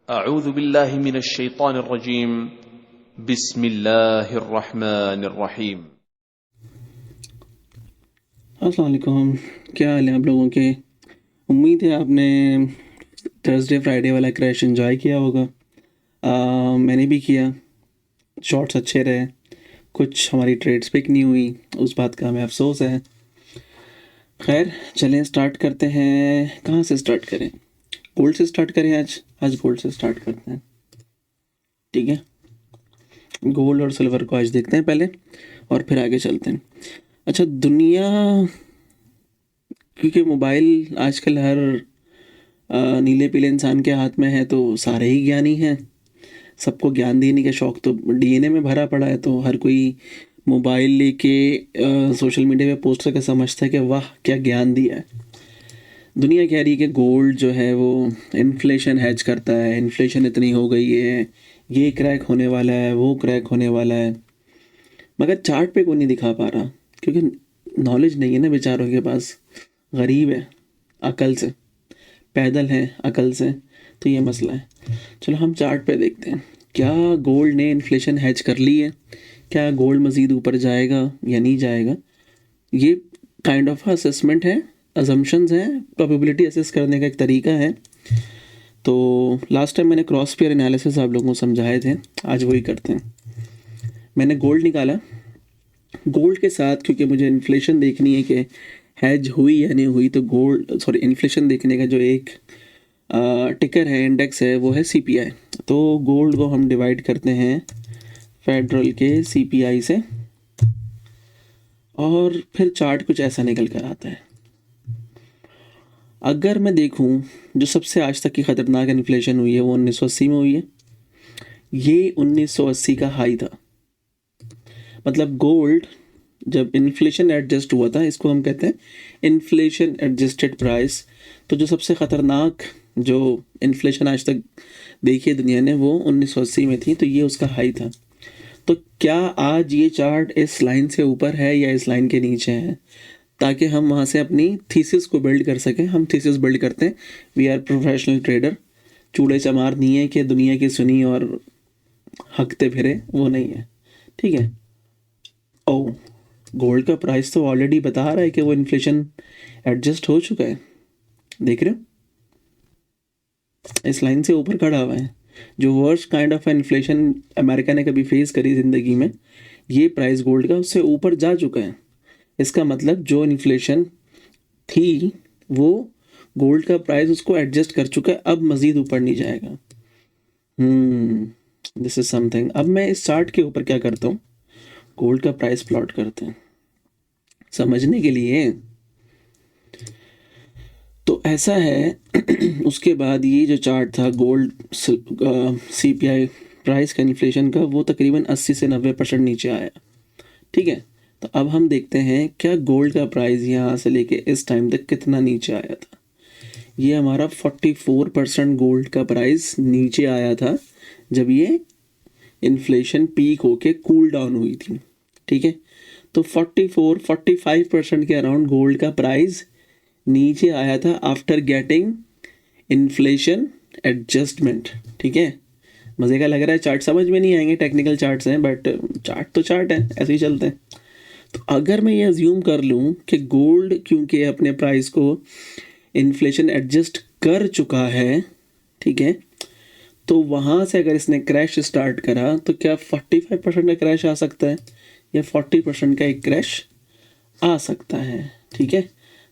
अऊज़ु बिल्लाहि मिनश शैतानिर रजीम बिस्मिल्लाहिर रहमानिर रहीम। अस्सलाम वालेकुम। क्या हाल है आप लोगों के? उम्मीद है आपने थर्सडे फ्राइडे वाला क्रैश एंजॉय किया होगा। मैंने भी किया। शॉट्स अच्छे रहे, कुछ हमारी ट्रेड्स पिक नहीं हुई, उस बात का हमें अफसोस है। खैर चलें स्टार्ट करते हैं। कहाँ से स्टार्ट करें? गोल्ड से स्टार्ट करें। आज गोल्ड से स्टार्ट करते हैं, ठीक है। गोल्ड और सिल्वर को आज देखते हैं पहले, और फिर आगे चलते हैं। अच्छा, दुनिया, क्योंकि मोबाइल आजकल हर नीले पीले इंसान के हाथ में है, तो सारे ही ज्ञानी हैं। सबको ज्ञान देने का शौक़ तो डीएनए में भरा पड़ा है, तो हर कोई मोबाइल लेके सोशल मीडिया पे पोस्ट करके समझता है कि वाह क्या ज्ञान दिया है। दुनिया कह रही है कि गोल्ड जो है वो इन्फ्लेशन हैज करता है, इन्फ्लेशन इतनी हो गई है, ये क्रैक होने वाला है, वो क्रैक होने वाला है। मगर चार्ट पे कोई नहीं दिखा पा रहा, क्योंकि नॉलेज नहीं है ना बेचारों के पास। गरीब है अकल से, पैदल हैं अकल से, तो ये मसला है। चलो हम चार्ट पे देखते हैं, क्या गोल्ड ने इन्फ्लेशन हैज कर ली है? क्या गोल्ड मज़ीद ऊपर जाएगा या नहीं जाएगा? ये काइंड ऑफ असेसमेंट है, अजम्पशंस हैं, प्रोबेबिलिटी असेस करने का एक तरीका है। तो लास्ट टाइम मैंने क्रॉस पेयर एनालिसिस आप लोगों को समझाए थे, आज वही करते हैं। मैंने गोल्ड निकाला। गोल्ड के साथ क्योंकि मुझे इन्फ्लेशन देखनी है कि हैज हुई या नहीं हुई, तो इन्फ्लेशन देखने का जो एक टिकर है, इंडेक्स है, वो है सीपीआई। तो गोल्ड को हम डिवाइड करते हैं फेडरल के सीपीआई से, और फिर चार्ट कुछ ऐसा निकल कर आता है। अगर मैं देखूं, जो सबसे आज तक की ख़तरनाक इन्फ्लेशन हुई है वो 1980 में हुई है। ये 1980 का हाई था। मतलब गोल्ड जब इन्फ्लेशन एडजस्ट हुआ था, इसको हम कहते हैं इन्फ्लेशन एडजस्टेड प्राइस। तो जो सबसे ख़तरनाक जो इन्फ्लेशन आज तक देखी है दुनिया ने, वो 1980 में थी, तो ये उसका हाई था। तो क्या आज ये चार्ट इस लाइन से ऊपर है या इस लाइन के नीचे है, ताकि हम वहाँ से अपनी थीसिस को बिल्ड कर सकें। हम थीसिस बिल्ड करते हैं, वी आर प्रोफेशनल ट्रेडर। चूड़े चमार नहीं है कि दुनिया की सुनी और हकते फिरे, वो नहीं है, ठीक है। ओ, गोल्ड का प्राइस तो ऑलरेडी बता रहा है कि वो इन्फ्लेशन एडजस्ट हो चुका है। देख रहे हो, इस लाइन से ऊपर खड़ा हुआ है। जो worst kind of inflation America ने कभी फेस करी ज़िंदगी में, ये प्राइस गोल्ड का उससे ऊपर जा चुका है। इसका मतलब जो इन्फ्लेशन थी वो गोल्ड का प्राइस उसको एडजस्ट कर चुका है, अब मज़ीद ऊपर नहीं जाएगा। This is something. अब मैं इस चार्ट के ऊपर क्या करता हूँ, गोल्ड का प्राइस प्लॉट करते हैं समझने के लिए। तो ऐसा है उसके बाद ये जो चार्ट था गोल्ड सीपीआई प्राइस का इन्फ्लेशन का, वो तकरीबन 80 से 90% नीचे आया, ठीक है। तो अब हम देखते हैं क्या गोल्ड का प्राइस यहाँ से लेके इस टाइम तक कितना नीचे आया था। ये हमारा 44% गोल्ड का प्राइस नीचे आया था जब ये इन्फ्लेशन पीक होके कूल डाउन हुई थी, ठीक है। तो 45% के अराउंड गोल्ड का प्राइस नीचे आया था आफ्टर गेटिंग इन्फ्लेशन एडजस्टमेंट, ठीक है। मज़े का लग रहा है चार्ट, समझ में नहीं आएंगे, टेक्निकल चार्ट्स हैं, बट चार्ट तो चार्ट है, ऐसे ही चलते हैं। तो अगर मैं ये अज्यूम कर लूँ कि गोल्ड क्योंकि अपने प्राइस को इन्फ्लेशन एडजस्ट कर चुका है, ठीक है, तो वहाँ से अगर इसने क्रैश स्टार्ट करा, तो क्या 45% का क्रैश आ सकता है या 40% का एक क्रैश आ सकता है, ठीक है।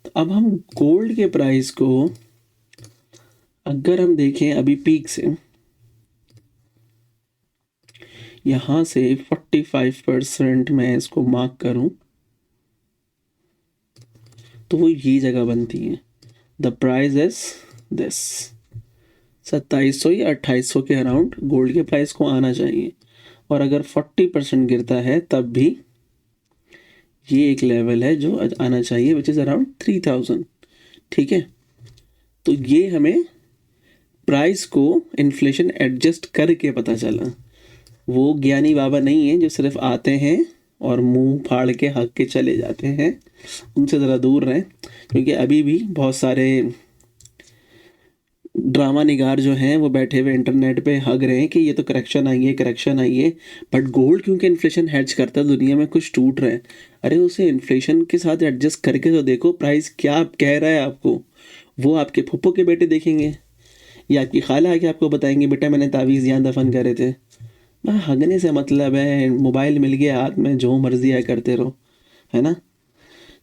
तो अब हम गोल्ड के प्राइस को अगर हम देखें अभी पीक से, यहाँ से 45% मैं इसको मार्क करूं, तो वो ये जगह बनती है। द प्राइस इज दिस, 2700 या 2800 के अराउंड गोल्ड के प्राइस को आना चाहिए। और अगर 40% गिरता है तब भी ये एक लेवल है जो आना चाहिए, विच इज़ अराउंड 3000, ठीक है। तो ये हमें प्राइस को इन्फ्लेशन एडजस्ट करके पता चला। वो ज्ञानी बाबा नहीं है जो सिर्फ आते हैं और मुंह फाड़ के हक के चले जाते हैं, उनसे ज़रा दूर रहें, क्योंकि अभी भी बहुत सारे ड्रामा निगार जो हैं वो बैठे हुए इंटरनेट पे हग रहे हैं कि ये तो करेक्शन आई है, करेक्शन आई है। बट गोल्ड क्योंकि इन्फ्लेशन हेज करता है, दुनिया में कुछ टूट रहा है, अरे उसे इन्फ्लेशन के साथ एडजस्ट करके तो देखो, प्राइस क्या कह रहा है आपको। वो आपके फूफो के बेटे देखेंगे या आपकी खाला आके आपको बताएंगे बेटा मैंने तावीज़ यहाँ दफन करे थे। हगने से मतलब है, मोबाइल मिल गया हाथ में, जो मर्जी है करते रहो, है ना।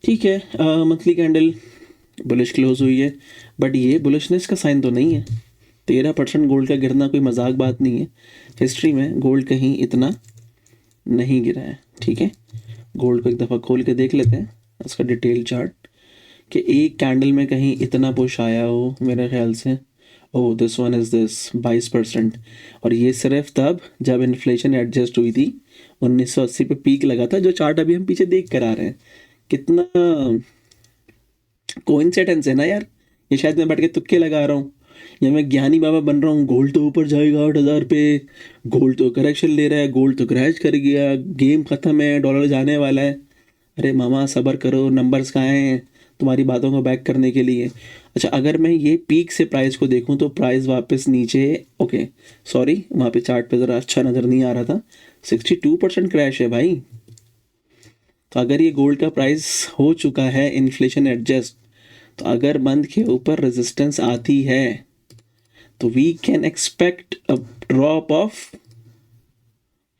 ठीक है, मंथली कैंडल बुलिश क्लोज हुई है, बट ये बुलिशनेस का साइन तो नहीं है। 13% गोल्ड का गिरना कोई मजाक बात नहीं है। हिस्ट्री में गोल्ड कहीं इतना नहीं गिरा है। ठीक है, गोल्ड को एक दफ़ा खोल के देख लेते हैं उसका डिटेल चार्ट, कि एक कैंडल में कहीं इतना पुश आया हो मेरे ख्याल से। Oh this one is this 22%, और ये सिर्फ तब जब इन्फ्लेशन एडजस्ट हुई थी, 1980 पे पीक लगा था, जो चार्ट अभी हम पीछे देख कर आ रहे हैं। कितना कोइंसिडेंस है ना यार। ये शायद मैं बैठ के तुक्के लगा रहा हूँ या मैं ज्ञानी बाबा बन रहा हूँ, गोल्ड तो ऊपर जाएगा 8,000 पे, गोल्ड तो करेक्शन ले रहा है, गोल्ड तो क्रैश कर गया, गेम ख़त्म है, डॉलर जाने वाला है। अरे मामा सब्र करो, नंबर्स कहाँ हैं तुम्हारी बातों को बैक करने के लिए। अच्छा, अगर मैं ये पीक से प्राइस को देखूं तो प्राइस वापस नीचे, ओके सॉरी वहाँ पे चार्ट पे ज़रा अच्छा नज़र नहीं आ रहा था, 62% क्रैश है भाई। तो अगर ये गोल्ड का प्राइस हो चुका है इन्फ्लेशन एडजस्ट, तो अगर मंथ के ऊपर रेजिस्टेंस आती है तो we can expect a drop of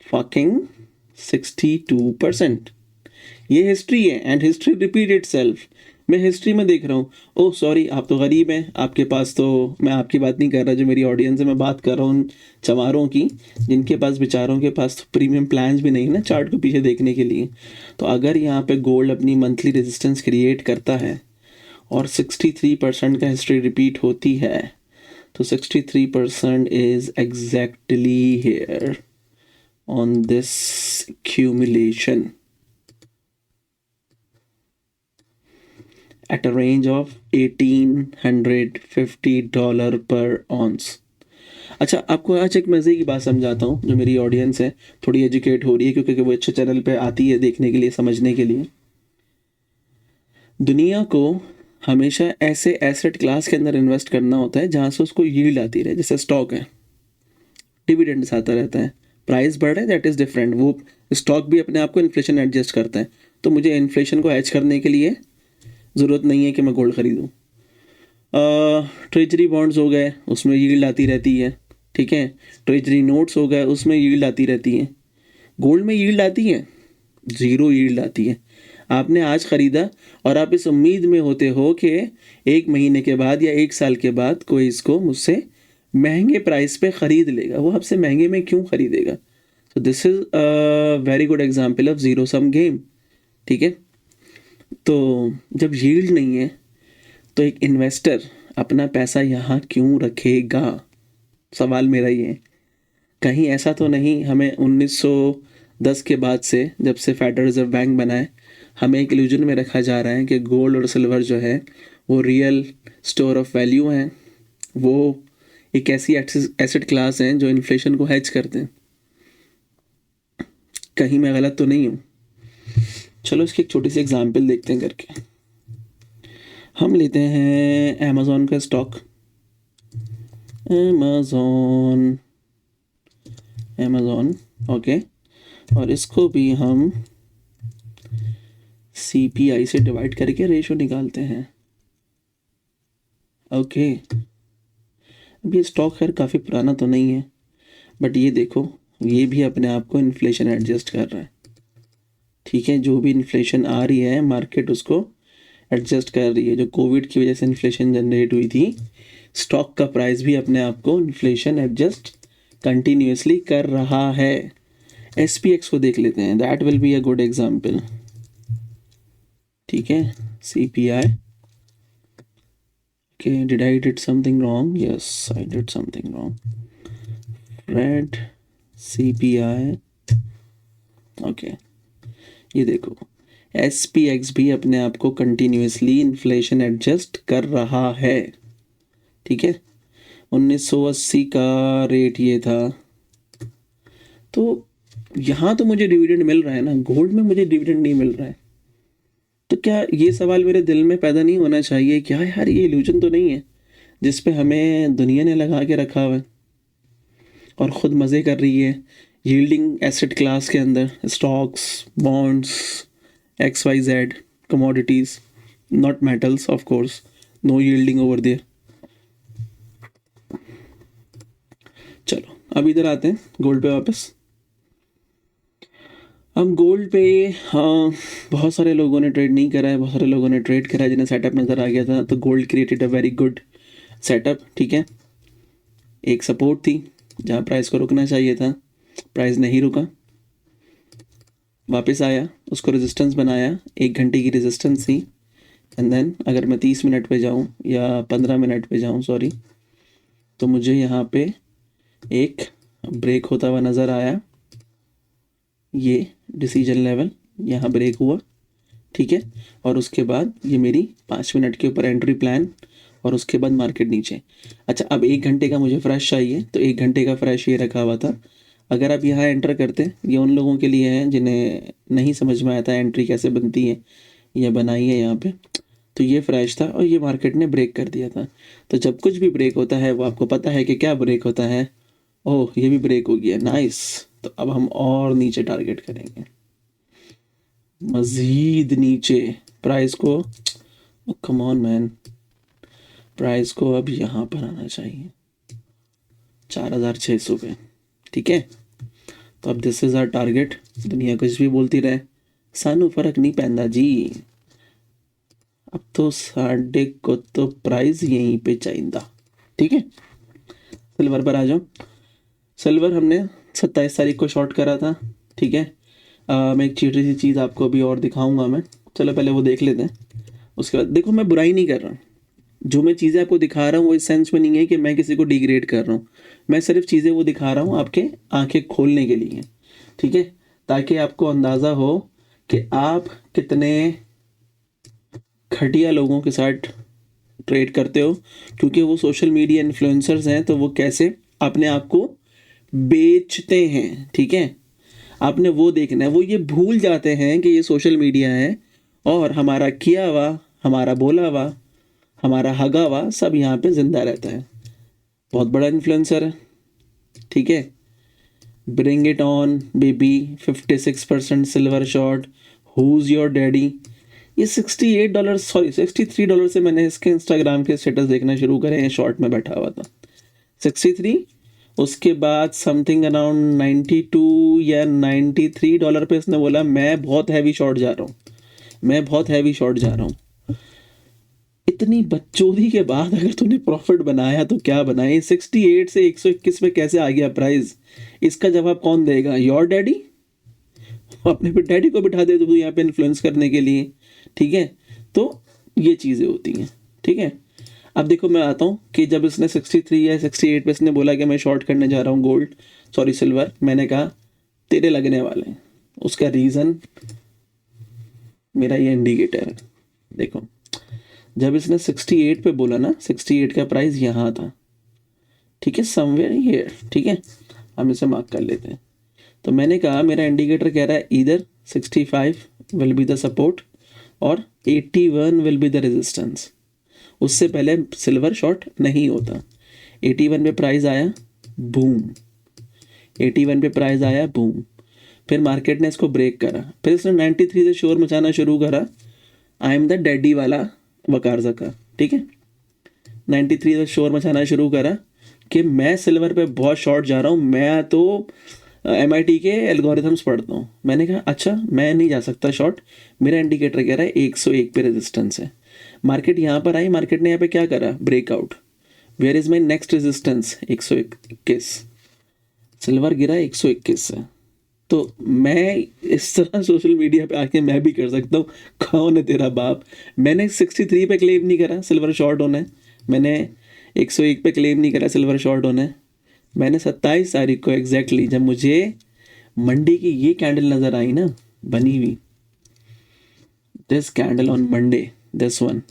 fucking 62%। ये हिस्ट्री है एंड हिस्ट्री रिपीट इटसेल्फ। मैं हिस्ट्री में देख रहा हूँ। ओह सॉरी, आप तो गरीब हैं, आपके पास तो, मैं आपकी बात नहीं कर रहा, जो मेरी ऑडियंस है मैं बात कर रहा हूँ उन चमारों की जिनके पास, बेचारों के पास तो प्रीमियम प्लान्स भी नहीं ना चार्ट को पीछे देखने के लिए। तो अगर यहाँ पे गोल्ड अपनी मंथली रेजिस्टेंस क्रिएट करता है और 63% का हिस्ट्री रिपीट होती है, तो 63% is exactly here on this accumulation at a range of $1,850 per ounce। अच्छा, आपको आज एक मज़े की बात समझाता हूँ, जो मेरी ऑडियंस है थोड़ी एजुकेट हो रही है क्योंकि वो अच्छे चैनल पे आती है देखने के लिए, समझने के लिए। दुनिया को हमेशा ऐसे एसेट क्लास के अंदर इन्वेस्ट करना होता है जहाँ से उसको यील्ड आती रहे। जैसे स्टॉक है, डिविडेंड्स आता रहता है, प्राइस बढ़ रहा है दैट इज़ डिफरेंट, वो स्टॉक भी अपने आप को इन्फ्लेशन एडजस्ट करता है। तो मुझे इन्फ्लेशन को हैज करने के लिए ज़रूरत नहीं है कि मैं गोल्ड ख़रीदूँ। ट्रेजरी बॉन्ड्स हो गए, उसमें यील्ड आती रहती है। ठीक है, ट्रेजरी नोट्स हो गए, उसमें यील्ड आती रहती है। गोल्ड में यील्ड आती है, ज़ीरो यील्ड आती है। आपने आज ख़रीदा और आप इस उम्मीद में होते हो कि 1 महीने के बाद या 1 साल के बाद कोई इसको मुझसे महंगे प्राइस पे ख़रीद लेगा। वो आपसे महंगे में क्यों ख़रीदेगा? तो this is a very good example of zero sum game. ठीक है, तो जब यील्ड नहीं है तो एक इन्वेस्टर अपना पैसा यहाँ क्यों रखेगा? सवाल मेरा ये है। कहीं ऐसा तो नहीं हमें 1910 के बाद से, जब से फेडरल रिजर्व बैंक बना है, हमें एक इल्यूजन में रखा जा रहा है कि गोल्ड और सिल्वर जो है वो रियल स्टोर ऑफ वैल्यू हैं, वो एक ऐसी एसेट क्लास हैं जो इन्फ्लेशन को हेज करते हैं। कहीं मैं गलत तो नहीं हूँ? चलो इसकी एक छोटी सी एग्जांपल देखते हैं करके। हम लेते हैं अमेज़ॉन का स्टॉक, अमेज़ॉन ओके, और इसको भी हम CPI से डिवाइड करके रेशो निकालते हैं। ओके, अब ये स्टॉक खैर काफ़ी पुराना तो नहीं है, बट ये देखो, ये भी अपने आप को इन्फ्लेशन एडजस्ट कर रहा है। ठीक है, जो भी इन्फ्लेशन आ रही है मार्केट उसको एडजस्ट कर रही है। जो कोविड की वजह से इन्फ्लेशन जनरेट हुई थी, स्टॉक का प्राइस भी अपने आप को इन्फ्लेशन एडजस्ट कंटिन्यूसली कर रहा है। SPX को देख लेते हैं, that will be a good example. ठीक है, CPI, okay, did I did something wrong? Yes I did something wrong. Red CPI, okay, ये देखो SPX भी अपने आप को कंटिन्यूसली इन्फ्लेशन एडजस्ट कर रहा है। ठीक है, 1980 का रेट ये था, तो यहाँ तो मुझे डिविडेंड मिल रहा है ना, गोल्ड में मुझे डिविडेंड नहीं मिल रहा है। तो क्या ये सवाल मेरे दिल में पैदा नहीं होना चाहिए कि हाँ यार ये इल्यूजन तो नहीं है? जिस पे हमें दुनिया ने लगा के रखा हुआ है और ख़ुद मज़े कर रही है यील्डिंग एसेट क्लास के अंदर, stocks, bonds, XYZ, commodities, not metals of course, no yielding over there. चलो अब इधर आते हैं गोल्ड पे वापस। हम गोल्ड पे हाँ, बहुत सारे लोगों ने ट्रेड नहीं करा है, बहुत सारे लोगों ने ट्रेड करा है जिन्हें सेटअप नज़र आ गया था, तो gold created a very good setup. ठीक है, एक सपोर्ट थी जहाँ प्राइस को रुकना चाहिए था, प्राइस नहीं रुका, वापस आया, उसको रेजिस्टेंस बनाया, 1 घंटे की रेजिस्टेंस थी। एंड देन अगर मैं 30 मिनट पे जाऊँ या 15 मिनट पे जाऊँ सॉरी, तो मुझे यहाँ पे एक ब्रेक होता हुआ नज़र आया, ये डिसीजन लेवल यहाँ ब्रेक हुआ। ठीक है, और उसके बाद ये मेरी 5 मिनट के ऊपर एंट्री प्लान, और उसके बाद मार्केट नीचे। अच्छा, अब 1 घंटे का मुझे फ्रेश चाहिए, तो 1 घंटे का फ्रेश ये रखा हुआ था। अगर आप यहाँ एंटर करते, ये उन लोगों के लिए है जिन्हें नहीं समझ में आता एंट्री कैसे बनती है या बनाई है यहाँ पे, तो ये फ्रेश था और ये मार्केट ने ब्रेक कर दिया था। तो जब कुछ भी ब्रेक होता है वो आपको पता है कि क्या ब्रेक होता है, ओह ये भी ब्रेक हो गया, नाइस। तो अब हम और नीचे टारगेट करेंगे, मज़ीद नीचे प्राइस को, कम ऑन मैन, प्राइस को अब यहाँ पर आना चाहिए 4600 पे। ठीक है, तो अब दिस इज़ आवर टारगेट। दुनिया कुछ भी बोलती रहे, सानू फर्क नहीं पैंदा जी, अब तो साढ़े को तो प्राइस यहीं पे चाहिए। ठीक है, सिल्वर पर आ जाओ। सिल्वर हमने 27 तारीख को शॉर्ट करा था। ठीक है, मैं एक छोटी सी चीज़ आपको अभी और दिखाऊंगा मैं, चलो पहले वो देख लेते हैं, उसके बाद देखो मैं बुराई नहीं कर रहा, जो मैं चीज़ें आपको दिखा रहा हूँ वो इस सेंस में नहीं है कि मैं किसी को डिग्रेड कर रहा हूँ, मैं सिर्फ चीज़ें वो दिखा रहा हूँ आपके आंखें खोलने के लिए। ठीक है, ताकि आपको अंदाज़ा हो कि आप कितने घटिया लोगों के साथ ट्रेड करते हो, क्योंकि वो सोशल मीडिया इन्फ्लुएंसर्स हैं, तो वो कैसे अपने आप को बेचते हैं। ठीक है, आपने वो देखना है, वो ये भूल जाते हैं कि ये सोशल मीडिया है और हमारा किया हुआ, हमारा बोला हुआ, हमारा हगा हुआ सब यहाँ पे जिंदा रहता है। बहुत बड़ा इन्फ्लुएंसर है। ठीक है, bring it on baby, 56% silver shot, whose your daddy, ये $68 सॉरी $63 से मैंने इसके इंस्टाग्राम के स्टेटस देखना शुरू करे हैं, शॉर्ट में बैठा हुआ था 63, उसके बाद समथिंग अराउंड 92 या $93 पे इसने बोला मैं बहुत हैवी शॉर्ट जा रहा हूँ, मैं बहुत हैवी शॉर्ट जा रहा हूँ। इतनी बकचोदी के बाद अगर तूने प्रॉफिट बनाया तो क्या बनाया, 68 से 121 में कैसे आ गया प्राइस, इसका जवाब कौन देगा, योर डैडी। अपने पे डैडी को बिठा दे तो यहाँ पे इन्फ्लुएंस करने के लिए। ठीक है, तो ये चीज़ें होती हैं। ठीक है, अब देखो मैं आता हूँ कि जब इसने 63 या 68 पे इसने बोला कि मैं शॉर्ट करने जा रहा हूँ गोल्ड सॉरी सिल्वर, मैंने कहा तेरे लगने वाले हैं। उसका रीज़न मेरा ये इंडिकेटर है। देखो जब इसने 68 पे बोला ना, 68 का प्राइस यहाँ था। ठीक है, समवेयर हियर। ठीक है, हम इसे मार्क कर लेते हैं। तो मैंने कहा मेरा इंडिकेटर कह रहा है इधर 65 विल बी द सपोर्ट और 81 विल बी द रेजिस्टेंस। उससे पहले सिल्वर शॉर्ट नहीं होता। 81 पे प्राइस आया, बूम, 81 पे प्राइस आया, बूम, फिर मार्केट ने इसको ब्रेक करा, फिर इसने 93 से शोर मचाना शुरू करा, आई एम द डैडी वाला वकारजा का। ठीक है, 93 से शोर मचाना शुरू करा कि मैं सिल्वर पे बहुत शॉर्ट जा रहा हूँ, मैं तो MIT के एल्गोरिथम्स पढ़ता हूँ। मैंने कहा अच्छा मैं नहीं जा सकता शॉर्ट, मेरा इंडिकेटर कह रहा है 101 पे रेजिस्टेंस है। मार्केट यहाँ पर आई, मार्केट ने यहाँ पे क्या करा, breakout. Where is my next resistance, 121, silver गिरा 121 से। तो मैं इस तरह सोशल मीडिया पे आके मैं भी कर सकता हूँ, कौन है तेरा बाप। मैंने 63 पे क्लेम नहीं करा सिल्वर शॉर्ट होना है, मैंने 101 पे क्लेम नहीं करा सिल्वर शॉर्ट होना है। मैंने 27 तारीख को एग्जैक्टली जब मुझे मंडे की ये कैंडल नज़र आई ना बनी हुई, this candle on Monday, this one,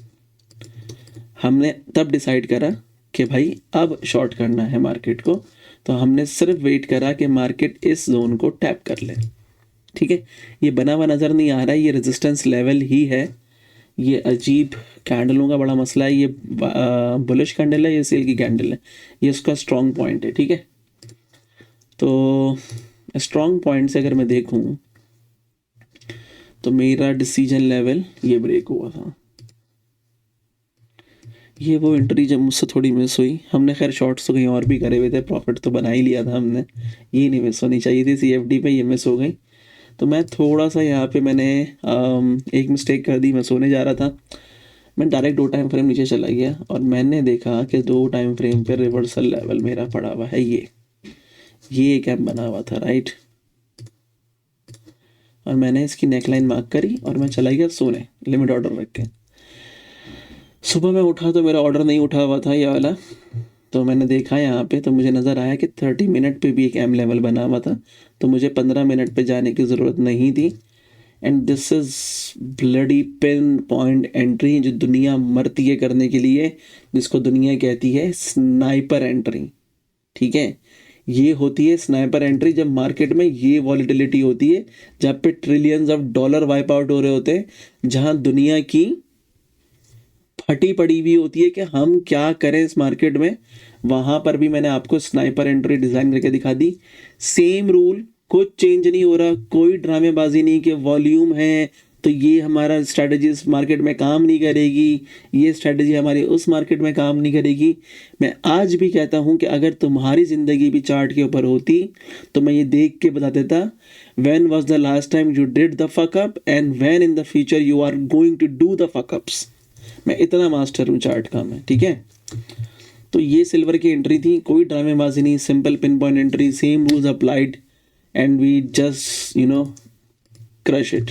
हमने तब डिसाइड करा कि भाई अब शॉर्ट करना है मार्केट को। तो हमने सिर्फ वेट करा कि मार्केट इस जोन को टैप कर ले। ठीक है, ये बना हुआ नज़र नहीं आ रहा है, ये रेजिस्टेंस लेवल ही है, ये अजीब कैंडलों का बड़ा मसला है। ये बुलिश कैंडल है, ये सेल की कैंडल है, ये इसका स्ट्रॉन्ग पॉइंट है, ठीक है। तो स्ट्रॉन्ग पॉइंट से अगर मैं देखूं तो मेरा डिसीजन लेवल ये ब्रेक हुआ था। ये वो एंट्री जब मुझसे थोड़ी मिस हुई, हमने खैर शॉर्ट्स तो कहीं और भी करे हुए थे, प्रॉफिट तो बना ही लिया था हमने, ये नहीं मिस होनी चाहिए थी। CFD पे ये मिस हो गई, तो मैं थोड़ा सा यहाँ पे मैंने एक मिस्टेक कर दी। मैं सोने जा रहा था, मैं डायरेक्ट 2 टाइम फ्रेम नीचे चला गया और मैंने देखा कि 2 टाइम फ्रेम पे रिवर्सल लेवल मेरा पड़ा हुआ है। ये एक कैप बना हुआ था, राइट। और मैंने इसकी नेकलाइन मार्क करी और मैं चला गया सोने, लिमिट ऑर्डर रख के। सुबह मैं उठा तो मेरा ऑर्डर नहीं उठा हुआ था ये वाला, तो मैंने देखा यहाँ पे, तो मुझे नज़र आया कि 30 मिनट पे भी एक एम लेवल बना हुआ था, तो मुझे 15 मिनट पे जाने की ज़रूरत नहीं थी। And this is bloody pin point entry, जो दुनिया मरती है करने के लिए, जिसको दुनिया कहती है स्नाइपर एंट्री, ठीक है। ये होती है स्नाइपर एंट्री जब मार्केट में ये वॉलीटिलिटी होती है, जहाँ पे trillions of dollar wipe out हो रहे होते हैं, जहाँ दुनिया की फटी पड़ी हुई होती है कि हम क्या करें इस मार्केट में। वहाँ पर भी मैंने आपको स्नाइपर एंट्री डिज़ाइन करके दिखा दी। सेम रूल, कुछ चेंज नहीं हो रहा, कोई ड्रामेबाजी नहीं कि वॉल्यूम है तो ये हमारा स्ट्रैटेजी इस मार्केट में काम नहीं करेगी, ये स्ट्रैटेजी हमारी उस मार्केट में काम नहीं करेगी। मैं आज भी कहता हूँ कि अगर तुम्हारी ज़िंदगी भी चार्ट के ऊपर होती तो मैं ये देख के बता देता, when was the last time you did the fuck up and when in the future you are going to do the fuck ups. मैं इतना मास्टर हूँ चार्ट का मैं, ठीक है। तो ये सिल्वर की एंट्री थी, कोई ड्रामेबाजी नहीं, simple pin point entry, same rules applied and we just crush it.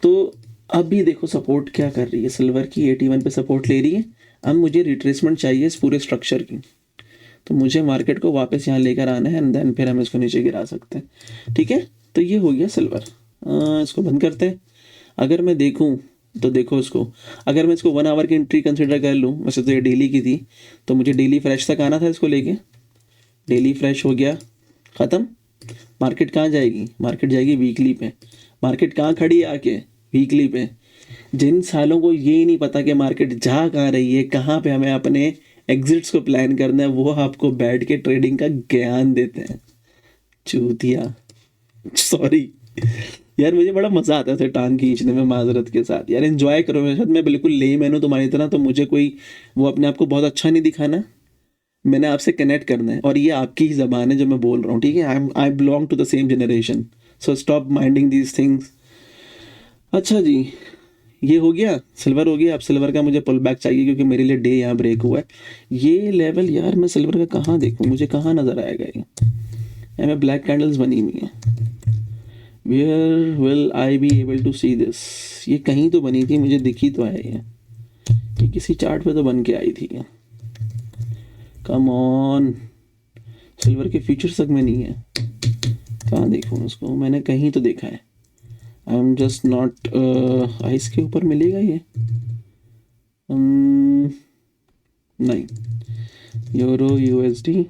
तो अभी देखो सपोर्ट क्या कर रही है, सिल्वर की 81 पे सपोर्ट ले रही है। अब मुझे रिट्रेसमेंट चाहिए इस पूरे स्ट्रक्चर की, तो मुझे मार्केट को वापस यहाँ लेकर आना है एंड देन फिर हम इसको नीचे गिरा सकते हैं, ठीक है। तो ये हो गया सिल्वर, इसको बंद करते हैं। अगर मैं देखूँ तो देखो इसको, अगर मैं इसको 1 आवर की एंट्री कंसिडर कर लूँ, वैसे तो ये डेली की थी, तो मुझे डेली फ्रेश तक आना था इसको लेके। डेली फ्रेश हो गया, ख़त्म। मार्केट कहाँ जाएगी, मार्केट जाएगी वीकली पे। मार्केट कहाँ खड़ी है आके, वीकली पे। जिन सालों को ये ही नहीं पता कि मार्केट जा कहाँ रही है, कहाँ पे हमें अपने एग्जिट्स को प्लान करना है, वो आपको बैठ के ट्रेडिंग का ज्ञान देते हैं। चूतिया, सॉरी यार, मुझे बड़ा मज़ा आता है टांग खींचने में, माजरत के साथ यार, एंजॉय करो मेरे साथ। मैं बिल्कुल लेम हूँ तुम्हारी तरह, तो मुझे कोई वो अपने आप को बहुत अच्छा नहीं दिखाना, मैंने आपसे कनेक्ट करना है और ये आपकी ही ज़बान है जो मैं बोल रहा हूँ, ठीक है। I belong to the same generation, so stop minding these things. अच्छा जी, ये हो गया, सिल्वर हो गया। अब सिल्वर का मुझे पुल बैक चाहिए क्योंकि मेरे लिए डे यहाँ ब्रेक हुआ है। ये लेवल यार मैं सिल्वर का कहाँ देखूँ, मुझे कहाँ नज़र आएगा ये, यहाँ में ब्लैक कैंडल्स बनी हुई हैं। Where will I be able to see this, ये कहीं तो बनी थी, मुझे दिखी तो है ये किसी चार्ट पे तो बन के आई थी। कम ऑन, सिल्वर के फ्यूचर्स तक में नहीं है, कहाँ देखूँ उसको, मैंने कहीं तो देखा है। आई एम जस्ट नॉट, आइस के ऊपर मिलेगा ये, नहीं। Euro USD,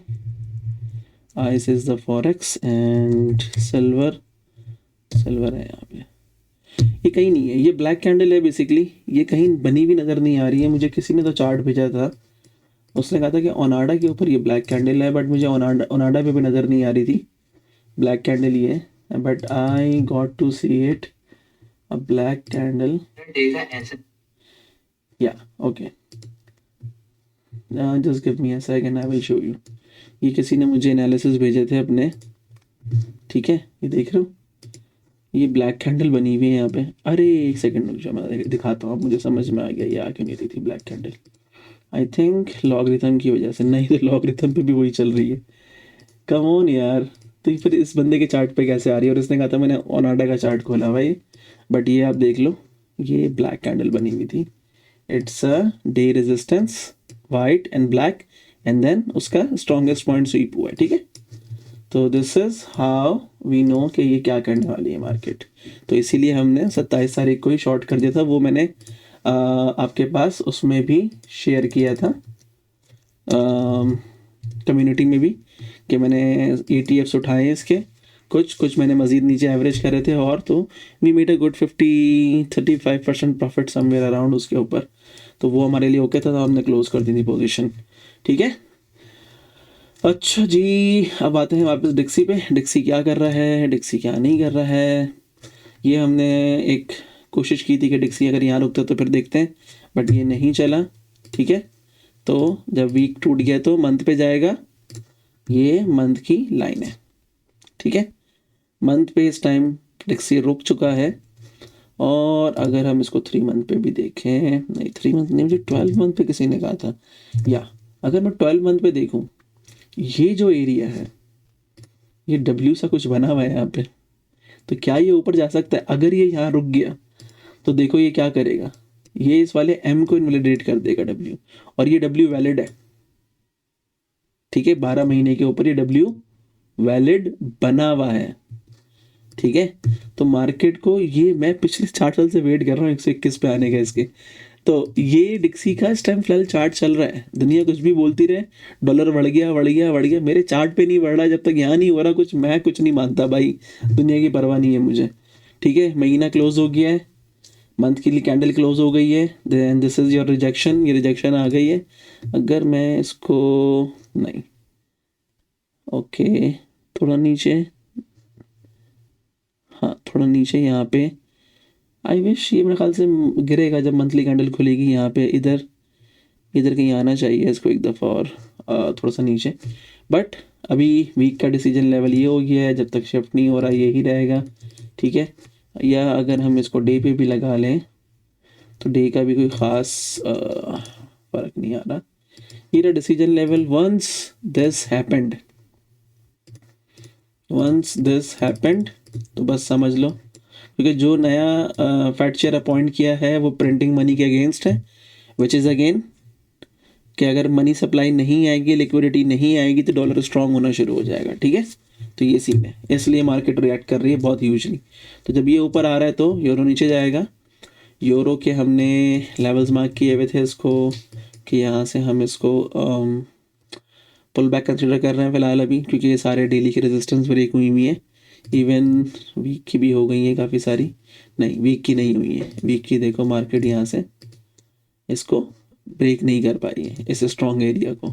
ice is the forex and silver है यहाँ पे। ये कहीं नहीं है, ये ब्लैक कैंडल है बेसिकली, ये कहीं बनी भी नज़र नहीं आ रही है। मुझे किसी ने तो चार्ट भेजा था, उसने कहा था कि ओनाडा के ऊपर ये ब्लैक कैंडल है, बट मुझे ओनाडा पे भी नज़र नहीं आ रही थी ब्लैक कैंडल ये, but I got to see it a black candle, या okay, just give me a second, I will show you. ये किसी ने मुझे एनालिसिस भेजे थे अपने, ठीक है। ये देख रहे हो, ये ब्लैक कैंडल बनी हुई है यहाँ पे। अरे एक सेकंड रुक जाओ, मैं दिखाता हूँ, अब मुझे समझ में आ गया ये आ क्यों नहीं रही थी black candle. I think logarithm की वजह से, नहीं तो लॉगरिथम पे भी वही चल रही है। कम ऑन यार, तो फिर इस बंदे के चार्ट पे कैसे आ रही है। और इसने कहा था मैंने ओनाडा का चार्ट खोला भाई, बट ये आप देख लो, ये ब्लैक कैंडल बनी हुई थी। It's a day resistance, white and black, and then उसका स्ट्रॉन्गेस्ट पॉइंट स्वीप हुआ है, ठीक है। तो this is how we know कि ये क्या करने वाली है मार्केट। तो इसीलिए हमने 27 तारीख को ही शॉर्ट कर दिया था, वो मैंने आपके पास उसमें भी शेयर किया था कम्युनिटी में भी, कि मैंने ETFs उठाए इसके, कुछ मैंने मज़ीद नीचे एवरेज करे थे, और तो we made a good 35% profit somewhere around उसके ऊपर, तो वो हमारे लिए ओके था, तो हमने क्लोज कर दी थी पोजीशन। ठीक है, अच्छा जी, अब आते हैं वापस डिक्सी पे। डिक्सी क्या कर रहा है, डिक्सी क्या नहीं कर रहा है। ये हमने एक कोशिश की थी कि डिक्सी अगर यहाँ रुकता तो फिर देखते हैं, बट ये नहीं चला। ठीक है, तो जब वीक टूट गया तो मंथ पे जाएगा, ये मंथ की लाइन है। ठीक है, मंथ पे इस टाइम डिक्सी रुक चुका है, और अगर हम इसको 3 मंथ पे भी देखें, नहीं 3 मंथ नहीं, मुझे 12 मंथ पे किसी ने कहा था, या अगर मैं 12 मंथ पे देखूं, ये जो एरिया है ये डब्ल्यू सा कुछ बना हुआ है यहाँ पे, तो क्या ये ऊपर जा सकता है? अगर ये यहाँ रुक गया तो देखो ये क्या करेगा, ये इस वाले एम को इनवैलिडेट कर देगा डब्ल्यू, और ये डब्ल्यू वैलिड है। ठीक है, 12 महीने के ऊपर ये डब्ल्यू वैलिड बना हुआ है। ठीक है, तो मार्केट को, ये मैं पिछले 4 साल से वेट कर रहा हूँ 121 पे आने का इसके, तो ये डिक्सी का इस टाइम फिलहाल चार्ट चल रहा है। दुनिया कुछ भी बोलती रहे, डॉलर बढ़ गया बढ़ गया बढ़ गया, मेरे चार्ट पे नहीं बढ़ रहा, जब तक यहाँ नहीं हो रहा कुछ, मैं कुछ नहीं मानता भाई, दुनिया की परवाह नहीं है मुझे। ठीक है, महीना क्लोज हो गया है, मंथ के लिए कैंडल क्लोज हो गई है, then this is your rejection, ये रिजेक्शन आ गई है। अगर मैं इसको, नहीं, ओके, थोड़ा नीचे, हाँ थोड़ा नीचे यहाँ पे, आई विश ये मेरे ख्याल से गिरेगा जब मंथली कैंडल खुलेगी यहाँ पे, इधर इधर कहीं आना चाहिए इसको एक दफ़ा, और थोड़ा सा नीचे, बट अभी वीक का डिसीजन लेवल ये हो गया है, जब तक शिफ्ट नहीं हो रहा यही रहेगा। ठीक है, या अगर हम इसको डे पे भी लगा लें तो डे का भी कोई ख़ास फ़र्क नहीं आ रहा। ये decision level, once this happened, तो बस समझ लो, क्योंकि जो नया फैट शेयर अपॉइंट किया है वो प्रिंटिंग मनी के अगेंस्ट है, विच इज़ अगेन कि अगर मनी सप्लाई नहीं आएगी, लिक्विडिटी नहीं आएगी, तो डॉलर स्ट्रांग होना शुरू हो जाएगा। ठीक है, तो ये सीन है, इसलिए मार्केट रिएक्ट कर रही है बहुत ह्यूजली। तो जब ये ऊपर आ रहा है तो यूरो नीचे जाएगा। यूरो के हमने लेवल्स मार्क किए हुए थे इसको, कि यहाँ से हम इसको पुल बैक कंसिडर कर रहे हैं फ़िलहाल अभी, क्योंकि ये सारे डेली की रेजिस्टेंस ब्रेक हुई हुई है, इवन वीक की भी हो गई है काफ़ी सारी, नहीं वीक की नहीं हुई है, वीक की देखो मार्केट यहाँ से इसको ब्रेक नहीं कर पाई है, इस स्ट्रॉन्ग एरिया को।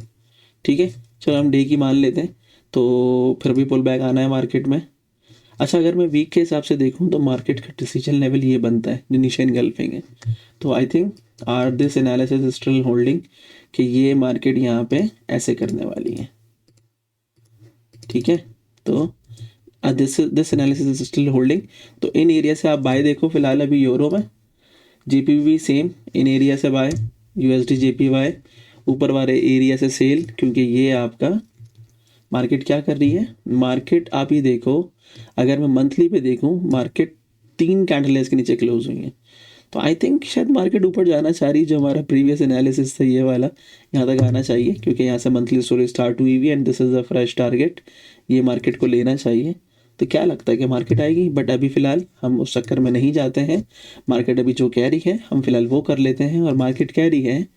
ठीक है, चलो हम डे की मान लेते हैं, तो फिर भी पुल बैक आना है मार्केट में। अच्छा, अगर मैं वीक के हिसाब से देखूं तो मार्केट का डिसीजन लेवल ये बनता है जो नीचे इनगल्फिंग है, तो I think our this analysis still holding, कि ये मार्केट यहाँ पे ऐसे करने वाली है। ठीक है, तो this analysis is still holding, तो इन एरिया से आप बाय देखो फिलहाल अभी यूरो में, जीपीवी सेम इन एरिया से बाय, यूएसडी जेपीवाई ऊपर वाले एरिया से सेल, क्योंकि ये आपका मार्केट क्या कर रही है, मार्केट आप ही देखो, अगर मैं मंथली पे देखूं, मार्केट 3 कैंडल के नीचे क्लोज हुई है, तो आई थिंक शायद मार्केट ऊपर जाना चाह रही, जो हमारा प्रीवियस एनालिसिस था ये वाला, यहाँ तक आना चाहिए, क्योंकि यहाँ से मंथली स्टोरी स्टार्ट हुई हुई, and this is a fresh target, ये मार्केट को लेना चाहिए। तो क्या लगता है कि मार्केट आएगी, बट अभी फ़िलहाल हम उस चक्कर में नहीं जाते हैं। मार्केट अभी जो कह रही है हम फ़िलहाल वो कर लेते हैं, और मार्केट कह रही है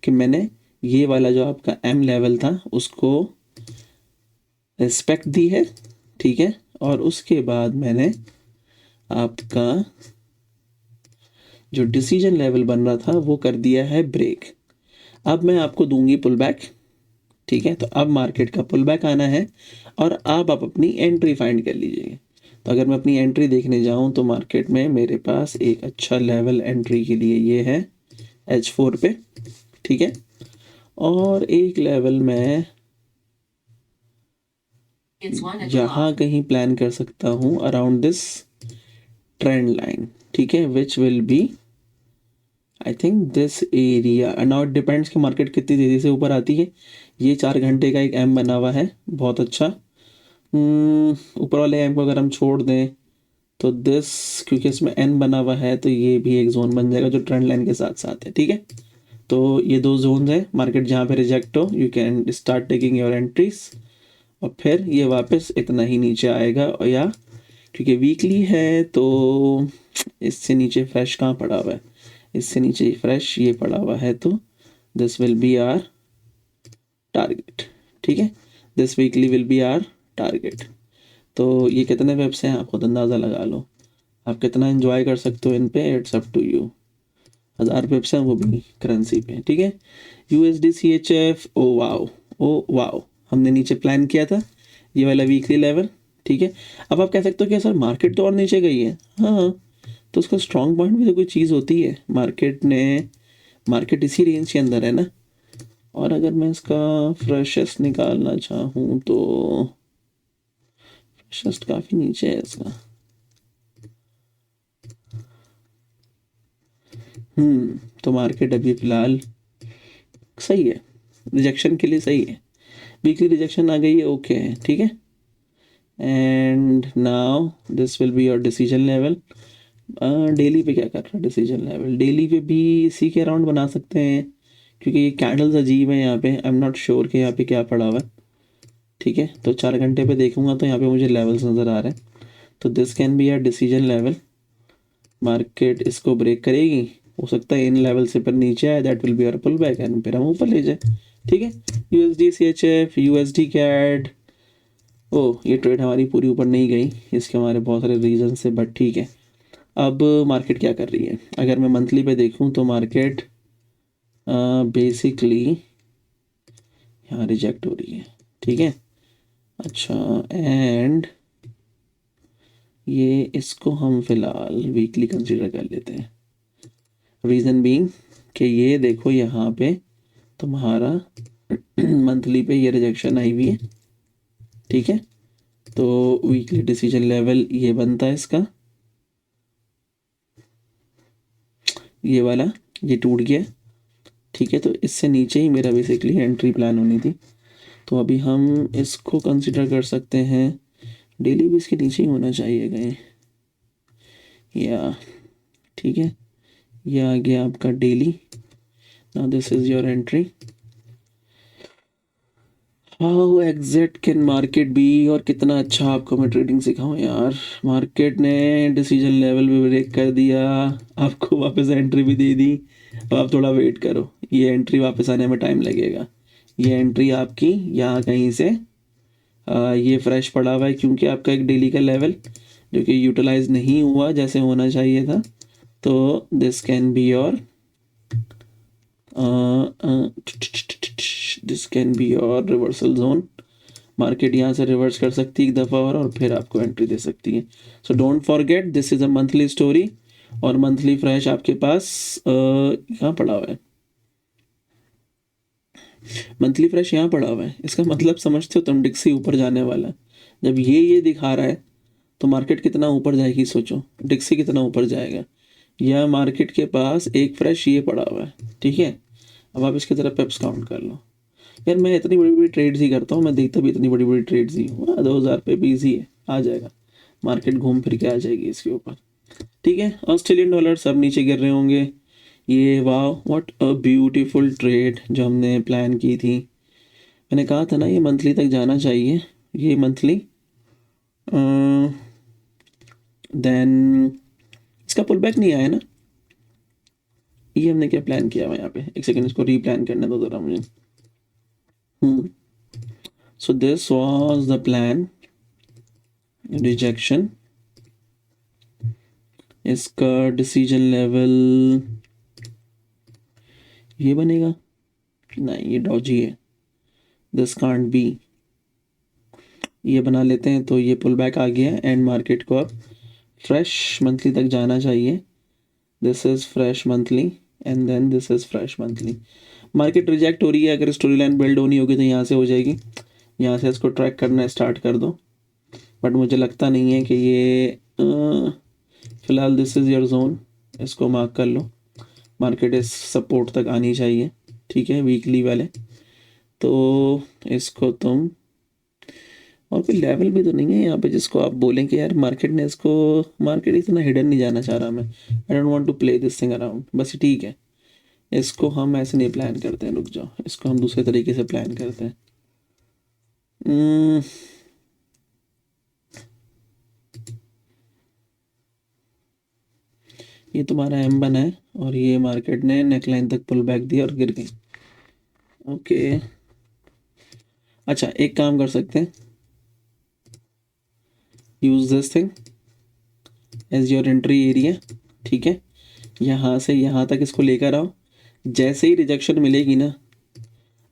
कि मैंने ये वाला जो आपका एम लेवल था उसको रिस्पेक्ट दी है। ठीक है, और उसके बाद मैंने आपका जो डिसीजन लेवल बन रहा था वो कर दिया है ब्रेक। अब मैं आपको दूंगी पुल बैक। ठीक है, तो अब मार्केट का पुल बैक आना है, और अब आप अपनी एंट्री फाइंड कर लीजिए। तो अगर मैं अपनी एंट्री देखने जाऊं तो मार्केट में मेरे पास एक अच्छा लेवल एंट्री के लिए ये है H4 पे। ठीक है, और एक लेवल मैं यहाँ कहीं प्लान कर सकता हूँ अराउंड दिस ट्रेंड लाइन। ठीक है, which will be I think this area, now it depends कि मार्केट कितनी तेज़ी से ऊपर आती है। ये 4 घंटे का एक एम बना हुआ है बहुत अच्छा, ऊपर वाले एम को अगर हम छोड़ दें तो दिस, क्योंकि इसमें एन बना हुआ है, तो ये भी एक जोन बन जाएगा जो ट्रेंड लाइन के साथ साथ है। ठीक है, तो ये 2 जोन है, मार्केट जहाँ पे रिजेक्ट हो you can start taking your entries, और फिर ये वापस इतना ही नीचे आएगा, और या क्योंकि वीकली है तो इससे नीचे फ्रेश कहाँ पड़ा हुआ है, इससे नीचे फ्रेश ये पड़ा हुआ है, तो this will be our target. ठीक है, this weekly will be our target. तो ये कितने वेब्स हैं आप खुद अंदाज़ा लगा लो, आप कितना एंजॉय कर सकते हो इन पे, it's up to you. 1000 waves हैं वो भी करेंसी पे, ठीक है। USD CHF, oh wow, oh wow, हमने नीचे प्लान किया था ये वाला वीकली लेवल, ठीक है। अब आप कह सकते हो कि सर मार्केट तो और नीचे गई है, हाँ, तो उसका स्ट्रॉन्ग पॉइंट भी तो कोई चीज़ होती है। मार्केट इसी रेंज के अंदर है ना। और अगर मैं इसका फ्रेशेस्ट निकालना चाहूँ तो फ्रेशेस्ट काफ़ी नीचे है इसका। तो मार्केट अभी फ़िलहाल सही है, रिजेक्शन के लिए सही है, वीकली रिजेक्शन आ गई है, ओके है, ठीक है। And now this will be your decision level. Daily पे क्या कर रहा है डिसीजन लेवल, डेली पे भी इसी के अराउंड बना सकते हैं, क्योंकि ये कैंडल्स अजीब है यहाँ पे, आई एम नॉट श्योर कि यहाँ पे क्या पड़ा हुआ है, ठीक है। तो 4 घंटे पे देखूंगा तो यहाँ पे मुझे लेवल्स नज़र आ रहे हैं, तो this can be a decision level. Market इसको ब्रेक करेगी, हो सकता है इन लेवल से पर नीचे आए, that will be our pull back एंड फिर हम ऊपर ले जाए, ठीक है। USD CHF, USD CAD, ओ ये ट्रेड हमारी पूरी ऊपर नहीं गई, इसके हमारे बहुत सारे रीजन से, बट ठीक है। अब मार्केट क्या कर रही है, अगर मैं मंथली पे देखूं तो मार्केट बेसिकली यहाँ रिजेक्ट हो रही है, ठीक है। अच्छा, एंड ये इसको हम फिलहाल वीकली कंसीडर कर लेते हैं, रीज़न बीइंग कि ये देखो यहाँ पे तुम्हारा मंथली पे ये रिजेक्शन आई हुई है, ठीक है। तो वीकली डिसीजन लेवल ये बनता है इसका, ये वाला, ये टूट गया, ठीक है। तो इससे नीचे ही मेरा बेसिकली एंट्री प्लान होनी थी, तो अभी हम इसको कंसिडर कर सकते हैं, डेली भी इसके नीचे ही होना चाहिए कहीं, या ठीक है, ये आ गया आपका daily. Now this is your entry. How exact can market be, और कितना अच्छा आपको मैं ट्रेडिंग सिखाऊं यार। मार्केट ने डिसीजन लेवल भी ब्रेक कर दिया, आपको वापस एंट्री भी दे दी, अब आप थोड़ा वेट करो, ये एंट्री वापस आने में टाइम लगेगा। ये एंट्री आपकी यहाँ कहीं से ये फ्रेश पड़ा हुआ है, क्योंकि आपका एक डेली का लेवल जो कि यूटिलाइज नहीं हुआ जैसे होना चाहिए था, तो this can be your this can be your reversal zone. Market यहाँ से रिवर्स कर सकती है एक दफ़ा और फिर आपको एंट्री दे सकती है। So don't forget this is a monthly story, और मंथली फ्रेश आपके पास कहाँ पड़ा हुआ है, मंथली फ्रेश यहाँ पड़ा हुआ है। इसका मतलब समझते हो तुम, डिक्सी ऊपर जाने वाला है। जब ये दिखा रहा है तो मार्केट कितना ऊपर जाएगी, सोचो डिक्सी कितना ऊपर जाएगा। या मार्केट के पास एक फ्रेश ये पड़ा हुआ है, ठीक है। अब आप इसकी तरफ पेप्स काउंट कर लो। यार मैं इतनी बड़ी बड़ी ट्रेड्स ही करता हूँ, मैं देखता भी इतनी बड़ी बड़ी ट्रेड्स ही हूँ, 2000 पे भी ईजी है, आ जाएगा, मार्केट घूम फिर के आ जाएगी इसके ऊपर, ठीक है। ऑस्ट्रेलियन डॉलर सब नीचे गिर रहे होंगे, ये वाह व्हाट अ ब्यूटीफुल ट्रेड जो हमने प्लान की थी। मैंने कहा था ना ये मंथली तक जाना चाहिए, ये मंथली, देन इसका पुल बैक नहीं आया ना। ये हमने क्या प्लान किया हुआ यहाँ पे, एक सेकंड इसको रीप्लान करने दो ज़रा मुझे। So this was the plan, rejection, इसका डिसीजन लेवल ये बनेगा, नहीं ये डॉजी है, दिस कांट बी, ये बना लेते हैं। तो ये पुल बैक आ गया एंड मार्केट को अब फ्रेश मंथली तक जाना चाहिए, this is fresh monthly and then this is fresh monthly. Market reject हो रही है, अगर स्टोरी लाइन बिल्ड होनी होगी तो यहाँ से हो जाएगी, यहाँ से इसको ट्रैक करना स्टार्ट कर दो, बट मुझे लगता नहीं है कि ये फ़िलहाल दिस इज़ योर जोन, इसको मार्क कर लो। मार्केट इस सपोर्ट तक आनी चाहिए, ठीक है, वीकली वाले, तो इसको तुम, और कोई लेवल भी तो नहीं है यहाँ पे जिसको आप बोलें कि यार मार्केट ने इसको, मार्केट इतना हिडन नहीं जाना चाह रहा मैं, I don't want to play this thing around, बस ठीक है। इसको हम ऐसे नहीं प्लान करते हैं, रुक जाओ, इसको हम दूसरे तरीके से प्लान करते हैं। ये तुम्हारा एम बना है और ये मार्केट ने नेकलाइन तक पुल बैक दिया और गिर गई, ओके। अच्छा एक काम कर सकते हैं, use this thing as your entry area, ठीक है। यहाँ से यहाँ तक इसको लेकर आओ, जैसे ही रिजेक्शन मिलेगी ना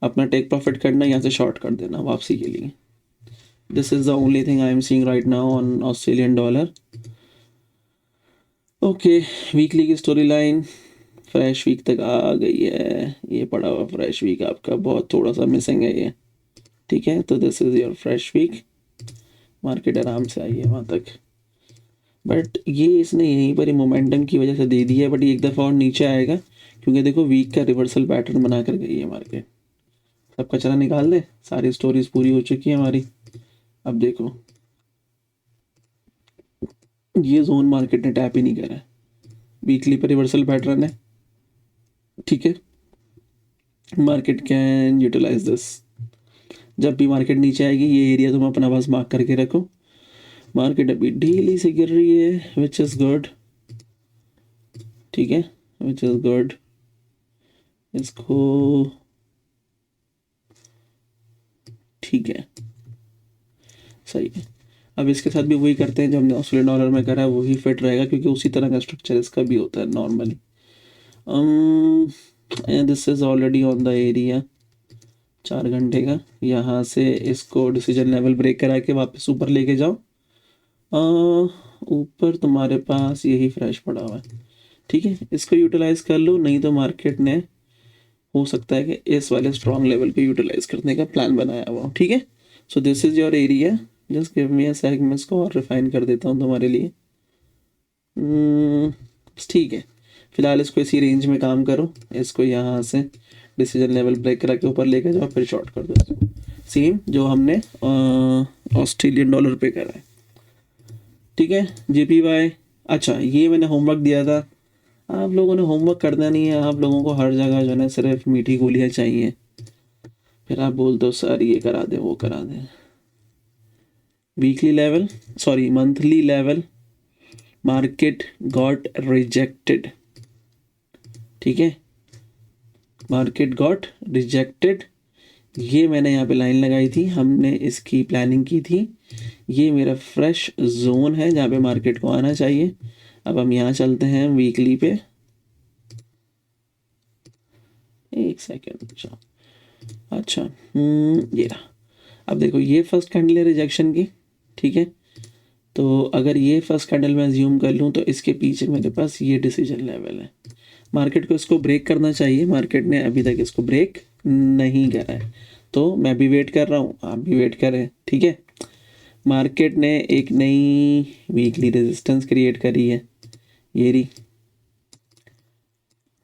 अपना टेक प्रॉफिट करना, यहाँ से शॉर्ट कर देना वापसी के लिए। This is the only thing I am seeing right now on Australian dollar. Okay, weekly की स्टोरी लाइन फ्रेश वीक तक आ गई है। ये पड़ा हुआ फ्रेश वीक आपका बहुत थोड़ा सा मिसिंग है ये, ठीक है। तो this is your fresh week, market आराम से आई है वहाँ तक, बट ये इसने यहीं पर मोमेंटम की वजह से दे दी है, बट ये एक दफ़ा और नीचे आएगा क्योंकि देखो वीक का रिवर्सल पैटर्न बना कर गई है मार्केट। सब कचरा निकाल दे, सारी स्टोरीज पूरी हो चुकी है हमारी। अब देखो ये जोन मार्केट ने टैप ही नहीं करा है, वीकली पर रिवर्सल पैटर्न है, ठीक है। Market can utilize this. जब भी मार्केट नीचे आएगी ये एरिया तुम अपना पास मार्क करके रखो। मार्केट अभी डेली से गिर रही है विच इज़ गुड, ठीक है, विच इज़ गुड। इसको ठीक है, सही है। अब इसके साथ भी वही करते हैं जो हमने ऑस्ट्रेलियन डॉलर में करा है, वही फिट रहेगा क्योंकि उसी तरह का स्ट्रक्चर इसका भी होता है normally. This is already on the area 4 घंटे का। यहाँ से इसको डिसीजन लेवल ब्रेक करा के वापस ऊपर लेके जाओ। ऊपर तुम्हारे पास यही फ्रेश पड़ा हुआ है, ठीक है, इसको यूटिलाइज कर लो। नहीं तो मार्केट ने हो सकता है कि इस वाले स्ट्रॉन्ग लेवल पे यूटिलाइज करने का प्लान बनाया हुआ, ठीक है। So this is your area, just give me a sec, मैं इसको और रिफाइन कर देता हूँ तुम्हारे लिए। ठीक है, फिलहाल इसको इसी रेंज में काम करो। इसको यहाँ से डिसीजन लेवल ब्रेक करा के ऊपर लेके जाओ, फिर शॉर्ट कर दो, सेम जो हमने ऑस्ट्रेलियन डॉलर पे करा है, ठीक है। JPY, अच्छा ये मैंने होमवर्क दिया था, आप लोगों ने होमवर्क करना नहीं है। आप लोगों को हर जगह जो है ना सिर्फ मीठी गोलियां चाहिए, फिर आप बोलते हो सर ये करा दे वो करा दे। Weekly level, sorry monthly level, market got rejected, ठीक है, मार्केट गॉट रिजेक्टेड। ये मैंने यहाँ पे लाइन लगाई थी, हमने इसकी प्लानिंग की थी। ये मेरा फ्रेश जोन है जहाँ पे मार्केट को आना चाहिए। अब हम यहाँ चलते हैं वीकली पे, एक सेकेंड, अच्छा ये रहा। अब देखो ये फर्स्ट कैंडल है रिजेक्शन की, ठीक है। तो अगर ये फर्स्ट कैंडल मैं अज्यूम कर लूँ तो इसके पीछे मेरे पास ये डिसीजन लेवल है। मार्केट को इसको ब्रेक करना चाहिए, मार्केट ने अभी तक इसको ब्रेक नहीं करा है, तो मैं भी वेट कर रहा हूँ, आप भी वेट करें, ठीक है। मार्केट ने एक नई वीकली रेजिस्टेंस क्रिएट करी है, ये रही,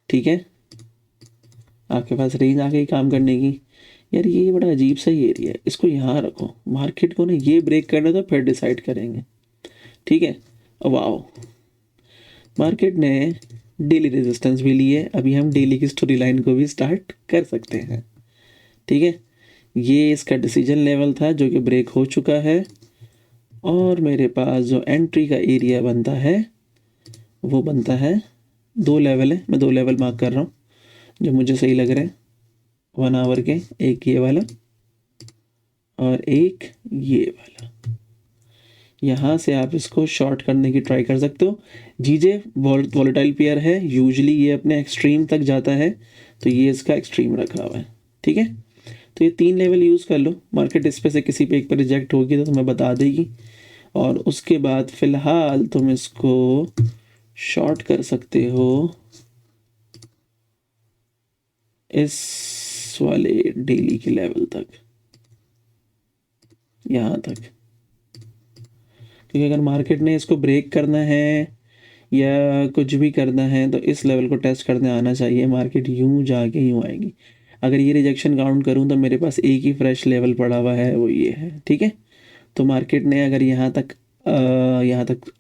ठीक है। आपके पास रेंज आ गई काम करने की। यार ये बड़ा अजीब सा ही एरिया है, इसको यहाँ रखो। मार्केट को ना ये ब्रेक करना तो फिर डिसाइड करेंगे, ठीक है। वाओ, मार्केट ने डेली रेजिस्टेंस भी ली है। अभी हम डेली की स्टोरी लाइन को भी स्टार्ट कर सकते हैं, ठीक है। ये इसका डिसीजन लेवल था जो कि ब्रेक हो चुका है, और मेरे पास जो एंट्री का एरिया बनता है वो बनता है, 2 लेवल है, मैं 2 लेवल मार्क कर रहा हूँ जो मुझे सही लग रहे हैं 1 आवर के। एक ये वाला और एक ये वाला। यहाँ से आप इसको शॉर्ट करने की ट्राई कर सकते हो। जीजे वॉलेटाइल पेयर है, यूजुअली ये अपने एक्सट्रीम तक जाता है, तो ये इसका एक्सट्रीम रखा हुआ है, ठीक है। तो ये 3 लेवल यूज़ कर लो। मार्केट इस पे से किसी पे एक पर रिजेक्ट होगी तो तुम्हें बता देगी, और उसके बाद फ़िलहाल तुम इसको शॉर्ट कर सकते हो इस वाले डेली के लेवल तक, यहाँ तक, क्योंकि अगर मार्केट ने इसको ब्रेक करना है या कुछ भी करना है तो इस लेवल को टेस्ट करने आना चाहिए। मार्केट यूं जाके यूं आएगी। अगर ये रिजेक्शन काउंट करूं तो मेरे पास एक ही फ्रेश लेवल पड़ा हुआ है, वो ये है, ठीक है। तो मार्केट ने अगर यहाँ तक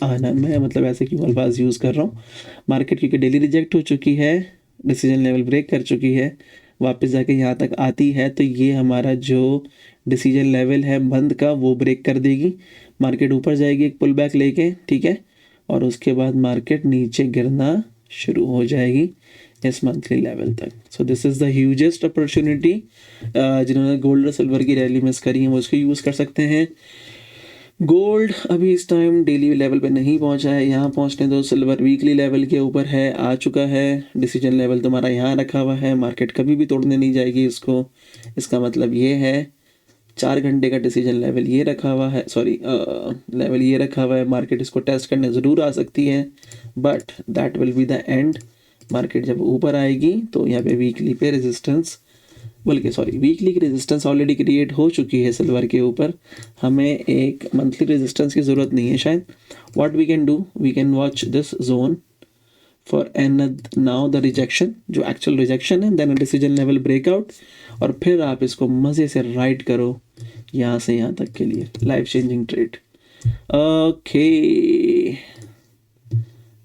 आना, मैं मतलब ऐसे क्यों अल्फाज यूज़ कर रहा हूँ, मार्केट क्योंकि डेली रिजेक्ट हो चुकी है, डिसीजन लेवल ब्रेक कर चुकी है, वापस जाके यहाँ तक आती है तो ये हमारा जो डिसीजन लेवल है बंद का वो ब्रेक कर देगी। मार्केट ऊपर जाएगी एक पुल बैक लेके, ठीक है, और उसके बाद मार्केट नीचे गिरना शुरू हो जाएगी इस मंथली लेवल तक। सो this is the hugest opportunity. जिन्होंने गोल्ड और सिल्वर की रैली मिस करी है वो इसको यूज़ कर सकते हैं। गोल्ड अभी इस टाइम डेली लेवल पे नहीं पहुंचा है, यहाँ पहुंचने दो। सिल्वर वीकली लेवल के ऊपर है, आ चुका है। डिसीजन लेवल तुम्हारा यहाँ रखा हुआ है, मार्केट कभी भी तोड़ने नहीं जाएगी इसको। इसका मतलब ये है 4 घंटे का डिसीजन लेवल ये रखा हुआ है, सॉरी लेवल ये रखा हुआ है। मार्केट इसको टेस्ट करने ज़रूर आ सकती है, but that will be the end. Market जब ऊपर आएगी तो यहाँ पे वीकली पे रेजिस्टेंस, बल्कि सॉरी वीकली की रेजिस्टेंस ऑलरेडी क्रिएट हो चुकी है सिल्वर के ऊपर। हमें एक मंथली रेजिस्टेंस की ज़रूरत नहीं है शायद। What we can do, we can watch this zone for an now the rejection, जो एक्चुअल रिजेक्शन है, देन डिसीजन लेवल ब्रेकआउट, और फिर आप इसको मज़े से राइड करो यहाँ से यहाँ तक के लिए। Life changing trade. Okay,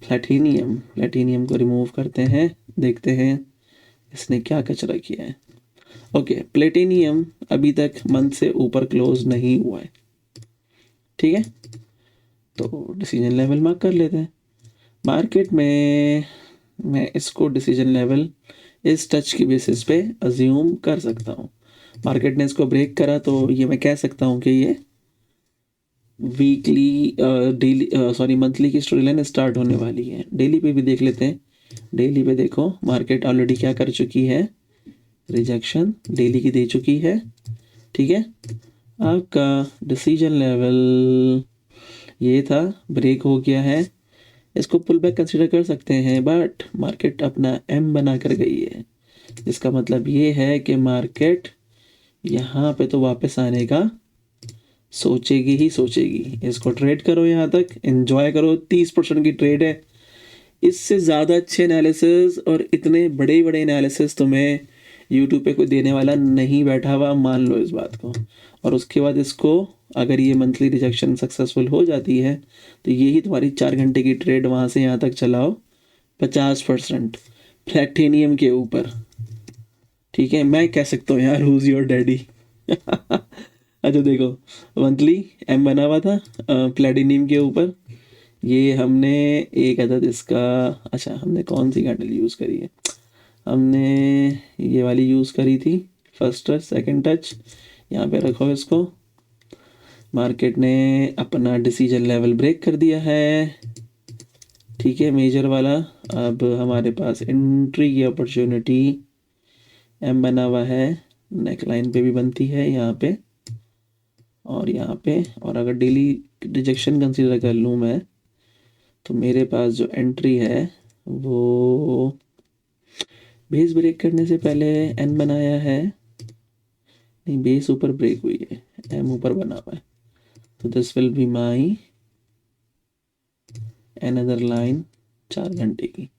platinum को रिमूव करते हैं, देखते हैं इसने क्या कचरा किया है। ओके, प्लेटिनियम अभी तक मंथ से ऊपर क्लोज नहीं हुआ है, ठीक है, तो डिसीजन लेवल मार्क कर लेते हैं। मार्केट में मैं इसको डिसीजन लेवल इस टच की बेसिस पे अज्यूम कर सकता हूँ। मार्केट ने इसको ब्रेक करा तो ये मैं कह सकता हूँ कि ये वीकली डेली सॉरी मंथली की स्टोरी लाइन स्टार्ट होने वाली है। डेली पे भी देख लेते हैं। डेली पे देखो मार्केट ऑलरेडी क्या कर चुकी है, रिजेक्शन डेली की दे चुकी है, ठीक है। आपका डिसीजन लेवल ये था, ब्रेक हो गया है, इसको पुल बैक कंसिडर कर सकते हैं, बट मार्केट अपना एम बना कर गई है। इसका मतलब ये है कि मार्केट यहाँ पे तो वापस आने का सोचेगी ही सोचेगी। इसको ट्रेड करो, यहाँ तक एंजॉय करो। 30% की ट्रेड है। इससे ज़्यादा अच्छे एनालिसिस और इतने बड़े बड़े एनालिसिस तुम्हें यूट्यूब पे कोई देने वाला नहीं बैठा हुआ, मान लो इस बात को। और उसके बाद इसको अगर ये मंथली रिजेक्शन सक्सेसफुल हो जाती है तो यही तुम्हारी 4 घंटे की ट्रेड वहाँ से यहाँ तक चलाओ 50% प्लैटिनियम के ऊपर, ठीक है। मैं कह सकता हूँ यार, हुज योर डैडी। अच्छा देखो, मंथली एम बना हुआ था प्लैटिनियम के ऊपर। ये हमने एक अदद इसका, अच्छा हमने कौन सी कैंडल यूज़ करी है, हमने ये वाली यूज़ करी थी, फर्स्ट टच सेकंड टच। यहाँ पे रखो इसको। मार्केट ने अपना डिसीजन लेवल ब्रेक कर दिया है, ठीक है, मेजर वाला। अब हमारे पास एंट्री की अपॉर्चुनिटी एम बना हुआ है, नेक लाइन पे भी बनती है यहाँ पे और यहाँ पे। और अगर डेली रिजेक्शन कंसीडर कर लूँ मैं तो मेरे पास जो एंट्री है वो बेस ब्रेक करने से पहले एन बनाया है, नहीं बेस ऊपर ब्रेक हुई है, एम ऊपर बना हुआ है, तो this will be my another line 4 घंटे की।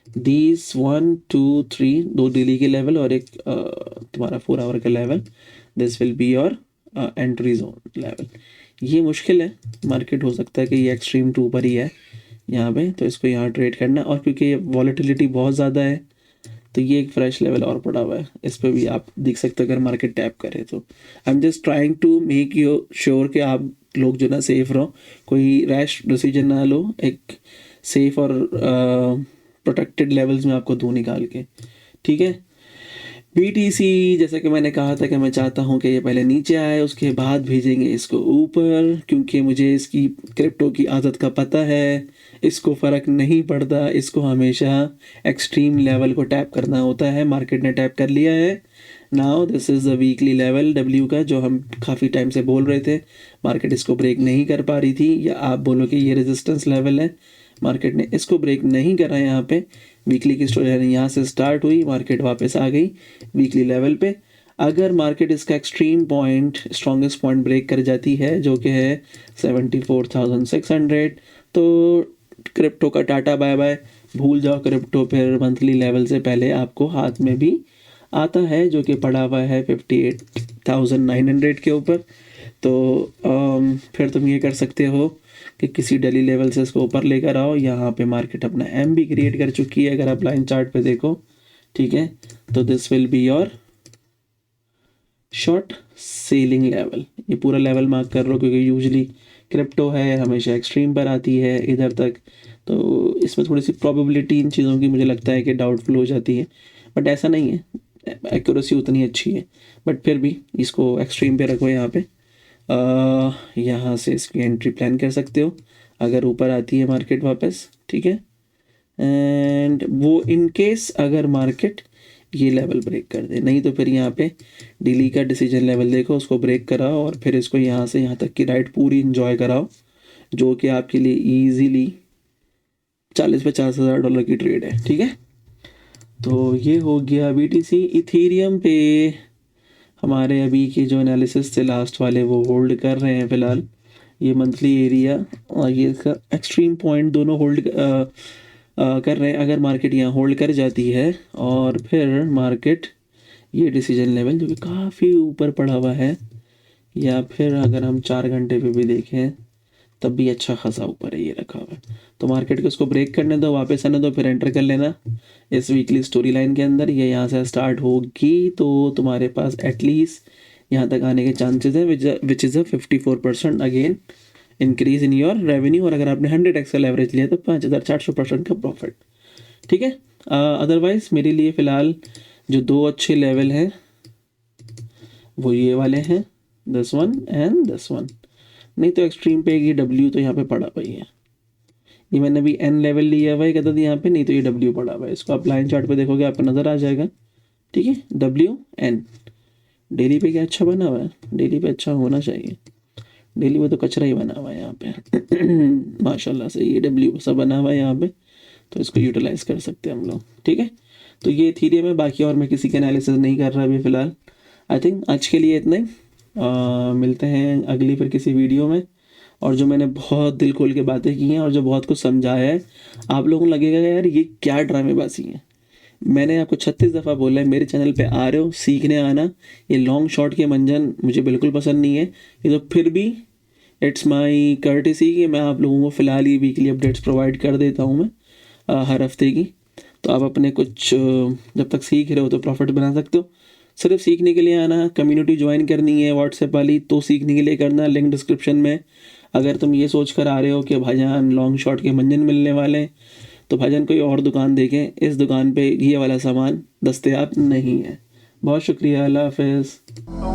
दीज 1 2 3 दो डेली के लेवल और एक तुम्हारा 4 आवर का level, this will be your entry zone level. ये मुश्किल है, मार्केट हो सकता है कि ये एक्सट्रीम 2 पर ही है यहाँ पे, तो इसको यहाँ ट्रेड करना। और क्योंकि ये वॉलेटिलिटी बहुत ज़्यादा है तो ये एक फ्रेश लेवल और पड़ा हुआ है, इस पर भी आप देख सकते हो अगर मार्केट टैप करे तो। I am just trying to make you sure कि आप लोग जो ना सेफ रहो, कोई रैश डिसीजन ना लो, एक सेफ और प्रोटेक्टेड लेवल्स में आपको दूँ निकाल के, ठीक है। BTC जैसा कि मैंने कहा था कि मैं चाहता हूं कि ये पहले नीचे आए, उसके बाद भेजेंगे इसको ऊपर, क्योंकि मुझे इसकी क्रिप्टो की आदत का पता है। इसको फ़र्क नहीं पड़ता, इसको हमेशा एक्सट्रीम लेवल को टैप करना होता है। मार्केट ने टैप कर लिया है। Now this is the weekly level W का, जो हम काफ़ी टाइम से बोल रहे थे। मार्केट इसको ब्रेक नहीं कर पा रही थी, या आप बोलो कि ये रेजिस्टेंस लेवल है, मार्केट ने इसको ब्रेक नहीं करा। यहाँ पे वीकली की स्टोरी लाइन यहाँ से स्टार्ट हुई, मार्केट वापस आ गई वीकली लेवल पे। अगर मार्केट इसका extreme point, strongest point break कर जाती है जो कि है 74,600, तो क्रिप्टो का टाटा बाय बाय, भूल जाओ क्रिप्टो। फिर मंथली लेवल से पहले आपको हाथ में भी आता है जो कि पड़ा हुआ है 58,900 के ऊपर। तो फिर तुम ये कर सकते हो कि किसी डेली लेवल से इसको ऊपर लेकर आओ। यहाँ पे मार्केट अपना एम भी क्रिएट कर चुकी है, अगर आप लाइन चार्ट पे देखो, ठीक है। तो this will be your short selling level. ये पूरा लेवल मार्क कर लो, क्योंकि यूजली क्रिप्टो है हमेशा एक्सट्रीम पर आती है इधर तक, तो इसमें थोड़ी सी प्रोबेबिलिटी इन चीज़ों की मुझे लगता है कि डाउटफुल हो जाती है, बट ऐसा नहीं है, एक्यूरेसी उतनी अच्छी है। बट फिर भी इसको एक्सट्रीम पे रखो यहाँ पे, यहाँ से इसकी एंट्री प्लान कर सकते हो अगर ऊपर आती है मार्केट वापस, ठीक है। एंड वो इन केस अगर मार्केट ये लेवल ब्रेक कर दे, नहीं तो फिर यहाँ पे डेली का डिसीजन लेवल देखो, उसको ब्रेक कराओ और फिर इसको यहाँ से यहाँ तक की राइड पूरी इंजॉय कराओ, जो कि आपके लिए ईजीली 40-50 हज़ार डॉलर की ट्रेड है, ठीक है। तो ये हो गया BTC। इथेरियम पे हमारे अभी के जो एनालिसिस थे लास्ट वाले वो होल्ड कर रहे हैं फ़िलहाल, ये मंथली एरिया और ये इसका एक्सट्रीम पॉइंट दोनों होल्ड कर रहे हैं। अगर मार्केट यहाँ होल्ड कर जाती है और फिर मार्केट ये डिसीजन लेवल जो कि काफ़ी ऊपर पड़ा हुआ है, या फिर अगर हम 4 घंटे पे भी देखें तब भी अच्छा खासा ऊपर है ये रखा हुआ है, तो मार्केट को इसको ब्रेक करने दो, वापस आने दो, फिर एंटर कर लेना इस वीकली स्टोरी लाइन के अंदर। ये यहाँ से स्टार्ट होगी तो तुम्हारे पास एटलीस्ट यहाँ तक आने के चांसेस हैं, which is a 54% again increase in your revenue. और अगर आपने 100x का लेवरेज लिया तो 5400% का प्रॉफिट, ठीक है। अदरवाइज मेरे लिए फ़िलहाल जो 2 अच्छे लेवल हैं वो ये वाले हैं, this one and this one. नहीं तो एक्सट्रीम पे ये W तो यहाँ पे पड़ा हुआ ही है, ये मैंने अभी N लेवल लिया हुआ है एक अदद यहाँ पे, नहीं तो ये W पड़ा हुआ है। इसको आप लाइन चार्ट पे देखोगे आपको नज़र आ जाएगा, ठीक है। WN डेली पे क्या अच्छा बना हुआ है, डेली पे अच्छा होना चाहिए, डेली में तो कचरा ही बना हुआ है यहाँ पे माशाल्लाह से ये W सा बना हुआ है यहाँ पे, तो इसको यूटिलाइज कर सकते हैं हम लोग, ठीक है। तो ये इथेरियम है, बाकी और मैं किसी का एनालिसिस नहीं कर रहा अभी फ़िलहाल। आई थिंक आज के लिए इतना ही, मिलते हैं अगली फिर किसी वीडियो में। और जो मैंने बहुत दिल खोल के बातें की हैं और जो बहुत कुछ समझाया है, आप लोगों को लगेगा यार ये क्या ड्रामेबाजी है। मैंने आपको 36 दफ़ा बोला है मेरे चैनल पे आ रहे हो सीखने आना, ये लॉन्ग शॉट के मंजन मुझे बिल्कुल पसंद नहीं है। ये तो फिर भी इट्स माई कर्टेसी कि मैं आप लोगों को फ़िलहाल ये वीकली अपडेट्स प्रोवाइड कर देता हूँ मैं हर हफ्ते की। तो आप अपने कुछ जब तक सीख रहे हो तो प्रॉफिट बना सकते हो। सिर्फ सीखने के लिए आना, कम्युनिटी ज्वाइन करनी है व्हाट्सएप वाली तो सीखने के लिए करना, लिंक डिस्क्रिप्शन में। अगर तुम ये सोच कर आ रहे हो कि भाईजान लॉन्ग शॉट के मंजन मिलने वाले हैं तो भाईजान कोई और दुकान देखें, इस दुकान पे ये वाला सामान दस्तयाब नहीं है। बहुत शुक्रिया, अल्लाह हाफ़िज़।